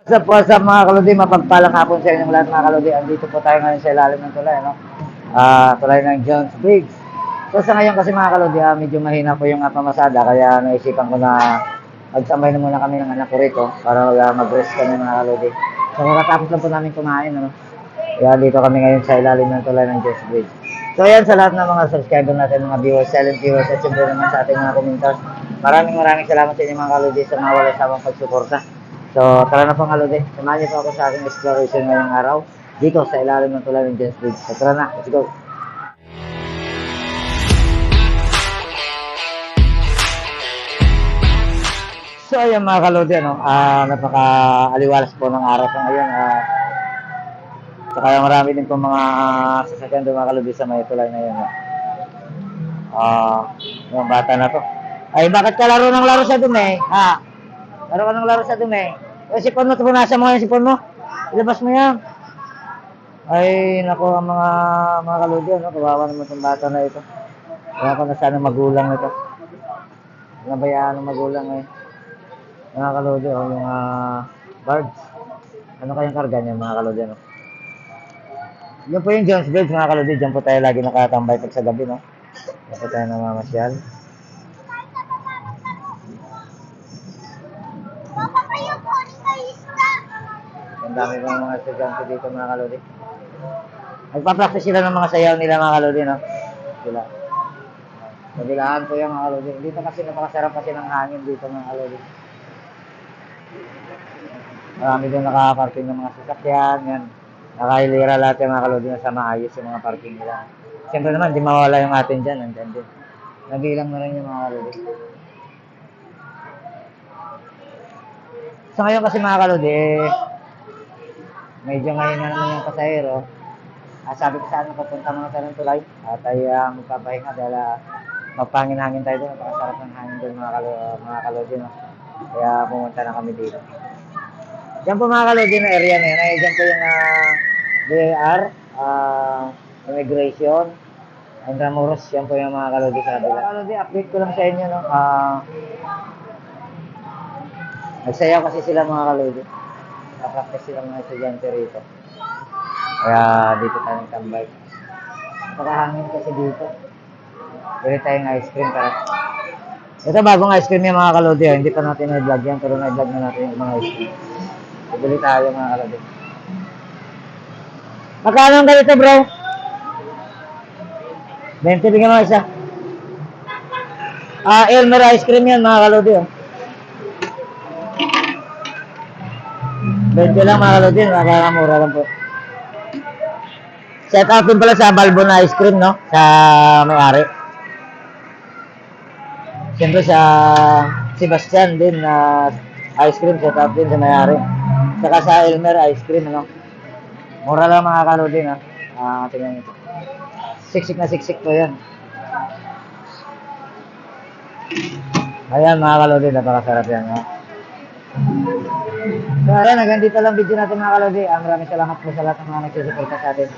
Sa mga kalodi, mapagpalang hapon sa inyong lahat mga kalodi. Andito po tayo ngayon sa ilalim ng tulay, no? Tulay ng Jones Bridge. So sa ngayon kasi mga kalodi, medyo mahina po yung pamasada, kaya naisipan ko na magsambay na muna kami ng anak ko rito para mag-rest kami mga kalodi. So matapos lang po namin kumain, ano? Kaya dito kami ngayon sa ilalim ng tulay ng Jones Bridge. So ayan sa lahat ng mga subscriber natin, mga viewers, silent viewers, at siyempre naman sa ating mga commenters. Maraming salamat sa inyo mga kalodi sa mga walang sawang pagsuporta. So, tara na po nga Lodi. Samahan niyo po ako sa aking exploration ngayong araw dito sa ilalim ng tulay ng James Bridge. So, tara na. Let's go. So, ayan mga kalodi, ano, napaka-aliwalas po ng araw ko ngayon. Saka marami din po mga sasakyan doon mga kalodi sa may tulay na yun. Yung bata na to. Ay, bakit ka laro ng laro sa dumi? Ha? Laro ka ng laro sa dumi? O, sipon mo, punasan mo yung sipon mo. Ilabas mo yan. Ay, nako ang mga kaludi, ano, kawawa naman itong bata na ito. Kaya ko na sana magulang ito. Nabayaan ng magulang eh. Mga kaludi, oh, yung birds. Ano kayang karga niya, mga kaludi, no? Yun po yung Jones Bridge, mga kaludi. Diyan po tayo lagi nakatambay pag sa gabi, no? Diyan po tayo namamasyal. Ang dami po mga estudyante dito, mga kaludi. Nagpa-practice sila ng mga sayaw nila, mga kaludi, no? Sila. Kabilaan po yung mga kalodi. Dito kasi napakasarap kasi ng hangin dito mga kalodi. Marami doon nakaparking ng mga sasakyan. Yan. Nakailira lahat yung mga kalodi na sa maayos yung mga parking nila. Siyempre naman, di mawala yung atin dyan. Nandyan din. Nabilang na rin yung mga kalodi. So ngayon kasi mga kalodi, medyo ngayon na naman yung pasahero. Sabi ko saan mapapunta mga sa ng tulay. At ay magpapahinga dahil mapangin-hangin tayo doon. Napakasarap ng hangin doon mga kalodi. No? Kaya pumunta na kami dito. Diyan po mga kalodi na area na yun. Ay, diyan po yung DAR, immigration, and Ramuros. Yan po yung mga kalodi sa kabila. Mga kalodi, update ko lang sa inyo. No? Nagsayaw kasi sila mga kalodi. Napractice sila mga estudyante rito. Kaya dito tayo tambay. Nakahangin kasi dito. Pwede tayong ice cream para. Ito bagong ice cream yung mga kalodi. Hindi pa natin na-vlog yan, pero na-vlog na natin yung mga ice cream. Bili tayo mga kalodi. Magkano ang ganito bro? 20 bigyan mo isa. Elmer ice cream yan mga kalodi. Oh. 20 lang mga kalodi. Makakamura lang po. Set out din pala sa Balbon na ice cream, no? Sa may-ari. Siyempre sa Sebastian din na ice cream. Set out din sa may-ari. Saka sa Elmer ice cream, no? Mura lang mga kalodi, no? Tingnan nyo. Siksik na siksik po yan. Ayan mga kalodi, napakasarap yan. No? So ayan, hanggang dito lang video natin mga kalodi. Maraming salamat po sa lahat ng mga nagsusuporta sa atin.